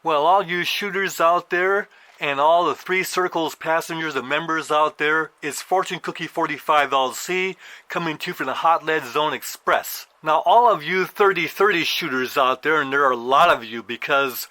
Well, all you shooters out there and all the Three Circles passengers and members out there, it's Fortune Cookie 45 LC coming to you from the Hot Lead Zone Express. Now, all of you 30-30 shooters out there, and there are a lot of you because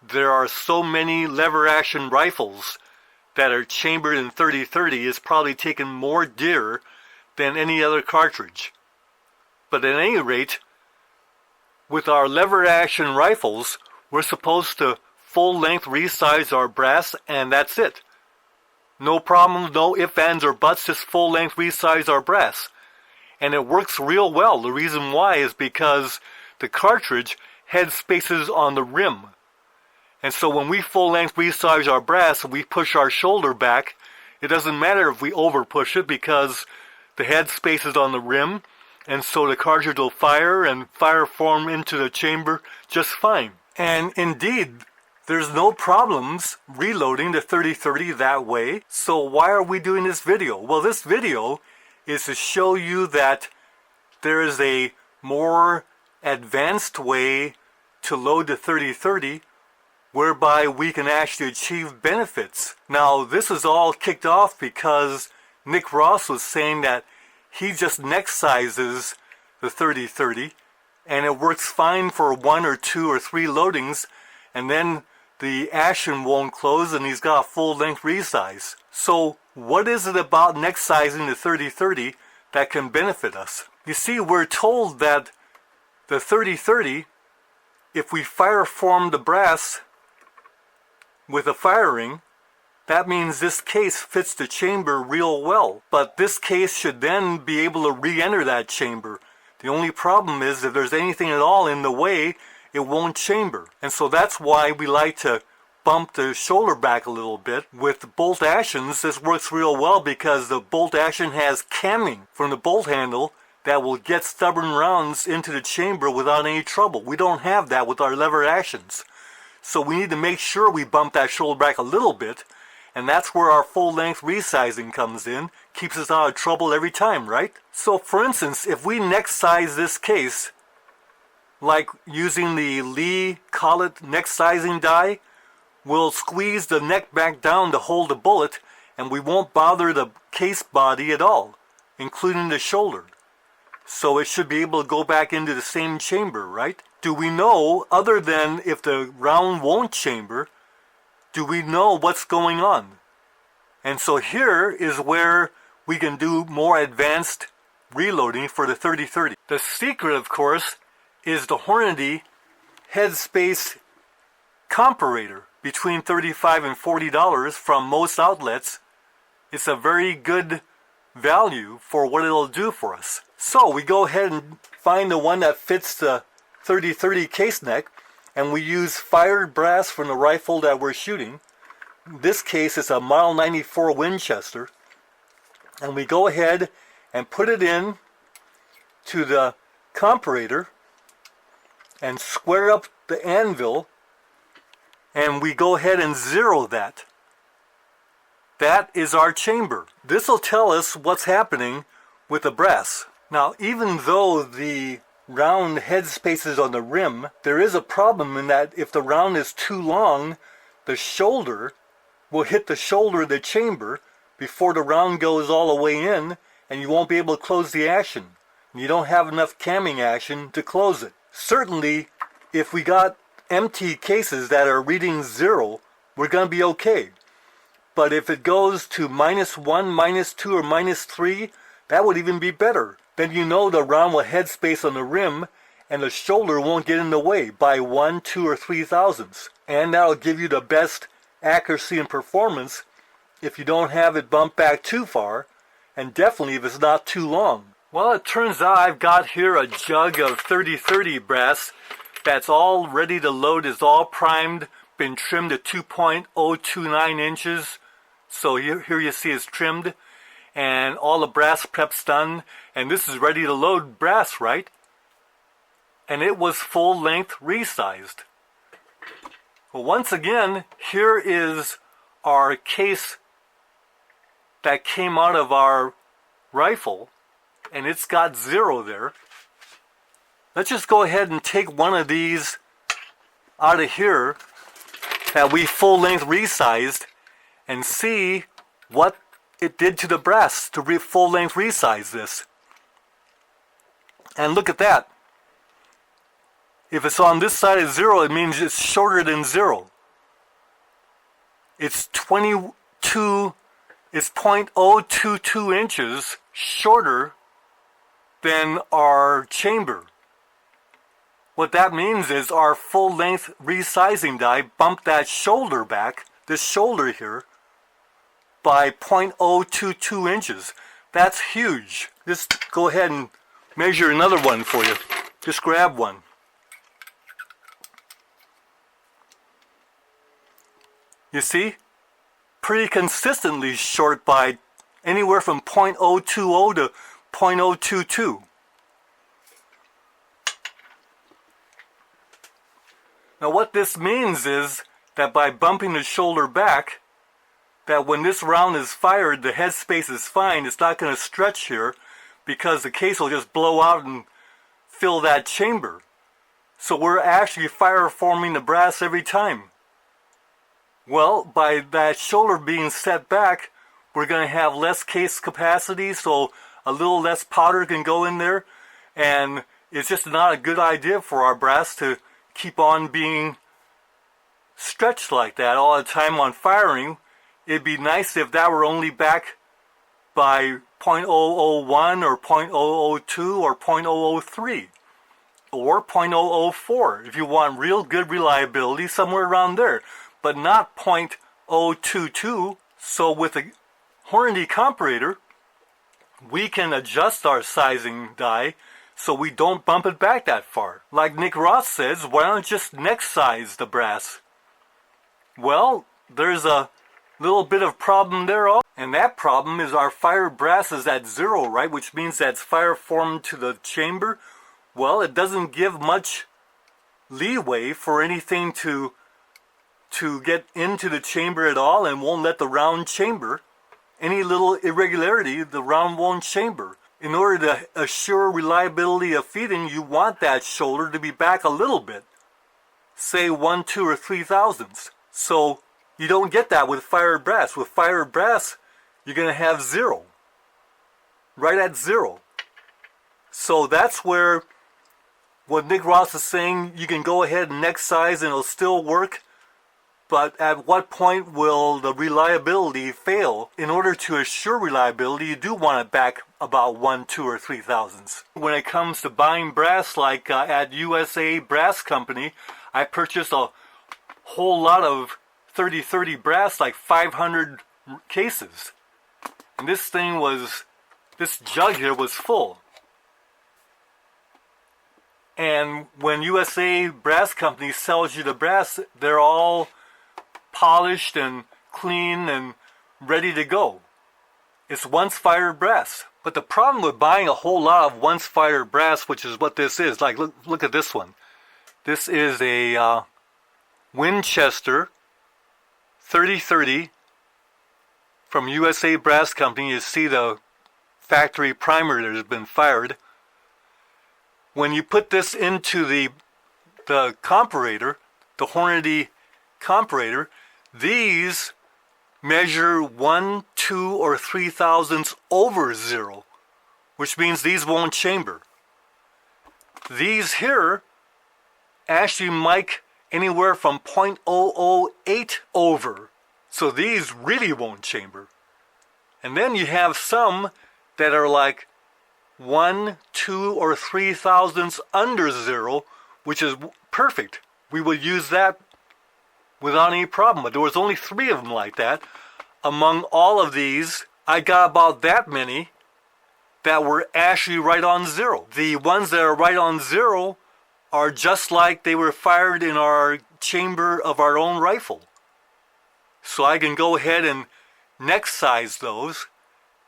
there are so many lever action rifles that are chambered in 30-30, is probably taken more deer than any other cartridge. But at any rate, with our lever action rifles, we're supposed to full-length resize our brass, and that's it. No problems, no ifs, ands, or buts, just full-length resize our brass. And it works real well. The reason why is because the cartridge head spaces on the rim. And so when we full-length resize our brass and we push our shoulder back, it doesn't matter if we over-push it because the head spaces on the rim, and so the cartridge will fire and fire form into the chamber just fine. And indeed, there's no problems reloading the 30-30 that way. So why are we doing this video? Well, this video is to show you that there is a more advanced way to load the 30-30 whereby we can actually achieve benefits. Now, this is all kicked off because Nick Ross was saying that he just neck sizes the 30-30 and it works fine for 1 or 2 or 3 loadings, and then the action won't close and he's got a full-length resize. So what is it about neck sizing the 30-30 that can benefit us? You see, we're told that the 30-30, if we fire form the brass with a firing, that means this case fits the chamber real well. But this case should then be able to re-enter that chamber. The only problem is if there's anything at all in the way, it won't chamber. And so that's why we like to bump the shoulder back a little bit. With bolt actions, this works real well because the bolt action has camming from the bolt handle that will get stubborn rounds into the chamber without any trouble. We don't have that with our lever actions. So we need to make sure we bump that shoulder back a little bit, and that's where our full-length resizing comes in. Keeps us out of trouble every time, right? So for instance, if we neck size this case, like using the Lee Collet neck sizing die, we'll squeeze the neck back down to hold the bullet, and we won't bother the case body at all, including the shoulder. So it should be able to go back into the same chamber, right? Do we know, other than if the round won't chamber, do we know what's going on? And so here is where we can do more advanced reloading for the 30-30. The secret, of course, is the Hornady headspace comparator between $35 and $40 from most outlets. It's a very good value for what it'll do for us. So we go ahead and find the one that fits the 30-30 case neck, and we use fired brass from the rifle that we're shooting. In this case, it's a Model 94 Winchester. And we go ahead and put it in to the comparator and square up the anvil, and we go ahead and zero that. That is our chamber. This will tell us what's happening with the brass. Now, even though the round head spaces on the rim, there is a problem in that if the round is too long, the shoulder will hit the shoulder of the chamber before the round goes all the way in, and you won't be able to close the action. You don't have enough camming action to close it. Certainly, if we got empty cases that are reading 0, we're going to be okay. But if it goes to -1, -2, or -3, that would even be better. Then you know the round will head space on the rim, and the shoulder won't get in the way by 1, 2, or 3 thousandths. And that'll give you the best accuracy and performance if you don't have it bumped back too far, and definitely if it's not too long. Well, it turns out I've got here a jug of 30-30 brass that's all ready to load. It's all primed, been trimmed to 2.029 inches. So here you see it's trimmed, and all the brass prep's done, and this is ready to load brass, right? And it was full length resized. Well, once again, here is our case that came out of our rifle, and it's got 0 there. Let's just go ahead and take one of these out of here that we full-length resized and see what it did to the brass to full-length resize this. And look at that. If it's on this side of 0, it means it's shorter than 0. It's 0.022 inches shorter than our chamber. What that means is our full-length resizing die bumped that shoulder back, this shoulder here, by 0.022 inches. That's huge. Just go ahead and measure another one for you. Just grab one. You see? Pretty consistently short by anywhere from 0.020 to 0.022. Now what this means is that by bumping the shoulder back, that when this round is fired, the headspace is fine. It's not going to stretch here because the case will just blow out and fill that chamber. So we're actually fire forming the brass every time. Well, by that shoulder being set back, we're going to have less case capacity, so a little less powder can go in there, and it's just not a good idea for our brass to keep on being stretched like that all the time on firing. It'd be nice if that were only back by 0.001 or 0.002 or 0.003 or 0.004 if you want real good reliability, somewhere around there, but not 0.022. So with the Hornady comparator, we can adjust our sizing die so we don't bump it back that far. Like Nick Ross says, why don't just neck size the brass? Well, there's a little bit of problem there also. And that problem is our fire brass is at 0, right? Which means that's fire formed to the chamber. Well, it doesn't give much leeway for anything to get into the chamber at all, and won't let the round chamber. Any little irregularity, the round won't chamber. In order to assure reliability of feeding, you want that shoulder to be back a little bit. Say 1, 2, or 3 thousandths. So you don't get that with fired brass. With fired brass, you're going to have 0. Right at 0. So that's where what Nick Ross is saying, you can go ahead and neck size and it'll still work. But at what point will the reliability fail? In order to assure reliability, you do want it back about 1, 2, or 3 thousandths. When it comes to buying brass, like at USA Brass Company, I purchased a whole lot of 3030 brass, like 500 cases. And this jug here was full. And when USA Brass Company sells you the brass, they're all polished and clean and ready to go. It's once fired brass. But the problem with buying a whole lot of once fired brass, which is what this is, like look at this one. This is a Winchester 3030 from USA Brass Company. You see the factory primer that has been fired. When you put this into the comparator, the Hornady comparator, these measure 1, 2, or 3 thousandths over 0, which means these won't chamber. These here actually mic anywhere from 0.008 over, so these really won't chamber. And then you have some that are like 1, 2, or 3 thousandths under 0, which is perfect. We would use that without any problem. But there was only 3 of them like that. Among all of these, I got about that many that were actually right on 0. The ones that are right on 0 are just like they were fired in our chamber of our own rifle. So I can go ahead and neck size those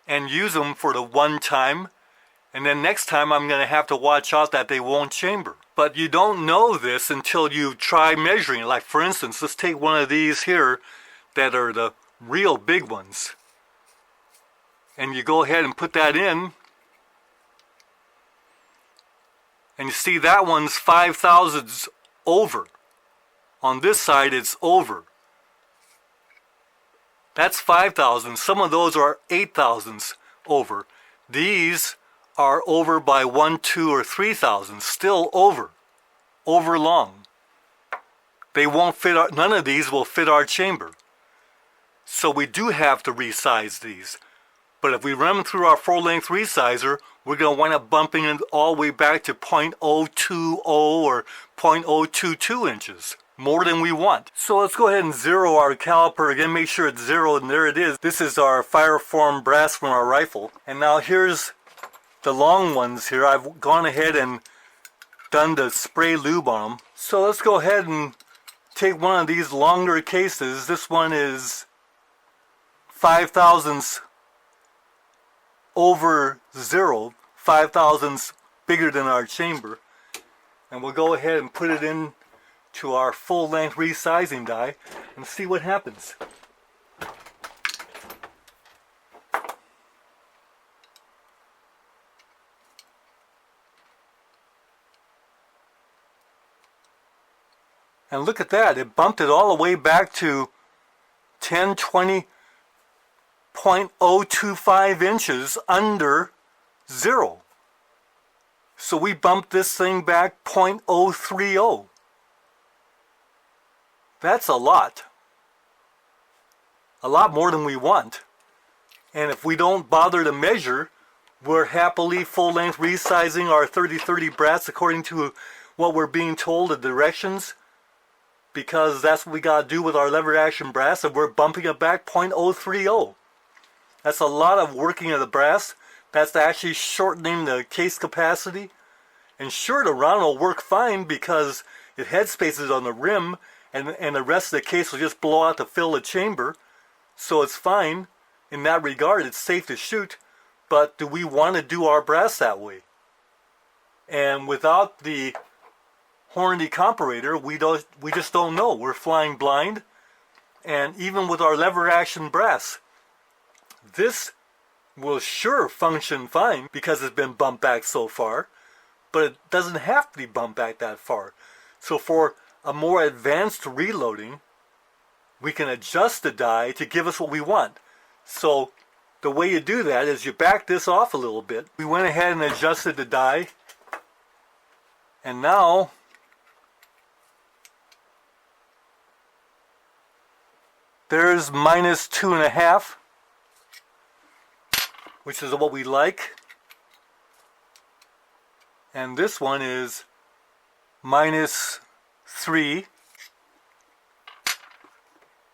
and use them for the one time. And then next time I'm going to have to watch out that they won't chamber. But you don't know this until you try measuring. Like for instance, let's take one of these here that are the real big ones. And you go ahead and put that in. And you see that one's 5 thousandths over. On this side it's over. That's 5,000. Some of those are 8,000s over. These are over by 1, 2, or 3,000. Still over long. They won't fit none of these will fit our chamber. So we do have to resize these. But if we run them through our full-length resizer, we're going to wind up bumping it all the way back to 0.020 or 0.022 inches. More than we want. So let's go ahead and zero our caliper again. Make sure it's zero, and there it is. This is our fire form brass from our rifle. And now here's the long ones here. I've gone ahead and done the spray lube on them. So let's go ahead and take one of these longer cases. This one is 5 thousandths over zero. 5 thousandths bigger than our chamber. And we'll go ahead and put it in to our full-length resizing die and see what happens. And look at that, it bumped it all the way back to 1020.025 inches under zero. So we bumped this thing back 0.030. That's a lot more than we want. And if we don't bother to measure, we're happily full-length resizing our 3030 brass according to what we're being told, the directions, because that's what we got to do with our lever action brass, and we're bumping it back 0.030. That's a lot of working of the brass. That's actually shortening the case capacity. And sure, the round will work fine because it headspaces on the rim, and the rest of the case will just blow out to fill the chamber. So it's fine. In that regard, it's safe to shoot. But do we want to do our brass that way? And without the Hornady comparator, we just don't know. We're flying blind. And even with our lever action brass, this will sure function fine because it's been bumped back so far. But it doesn't have to be bumped back that far. So for a more advanced reloading, we can adjust the die to give us what we want. So the way you do that is you back this off a little bit. We went ahead and adjusted the die, and now there's -2.5, which is what we like, and this one is -3,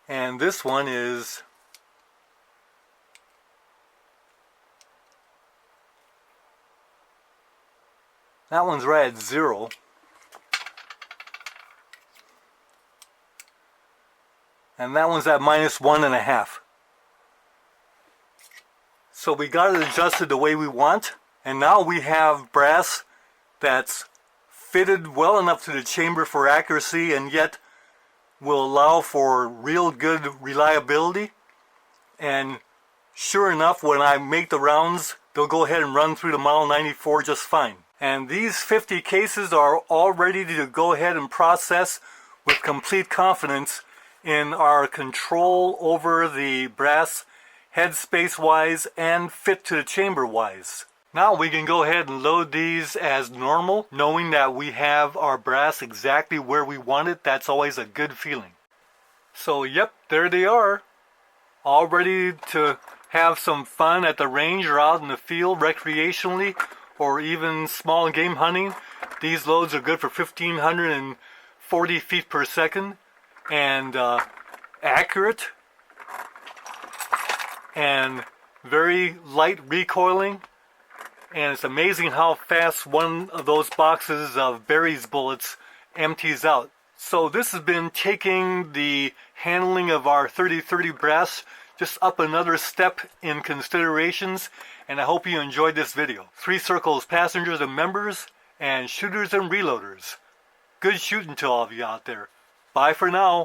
and this one is that one's right at 0, and that one's at -1.5. So we got it adjusted the way we want, and now we have brass that's fitted well enough to the chamber for accuracy and yet will allow for real good reliability. And sure enough, when I make the rounds, they'll go ahead and run through the Model 94 just fine. And these 50 cases are all ready to go ahead and process with complete confidence in our control over the brass headspace wise and fit to the chamber wise. Now we can go ahead and load these as normal, knowing that we have our brass exactly where we want it. That's always a good feeling. So yep, there they are, all ready to have some fun at the range or out in the field recreationally, or even small game hunting. These loads are good for 1,540 feet per second, and accurate, and very light recoiling. And it's amazing how fast one of those boxes of berries bullets empties out. So this has been taking the handling of our 3030 brass just up another step in considerations, and I hope you enjoyed this video. 3 circles, passengers and members, and shooters and reloaders. Good shooting to all of you out there. Bye for now.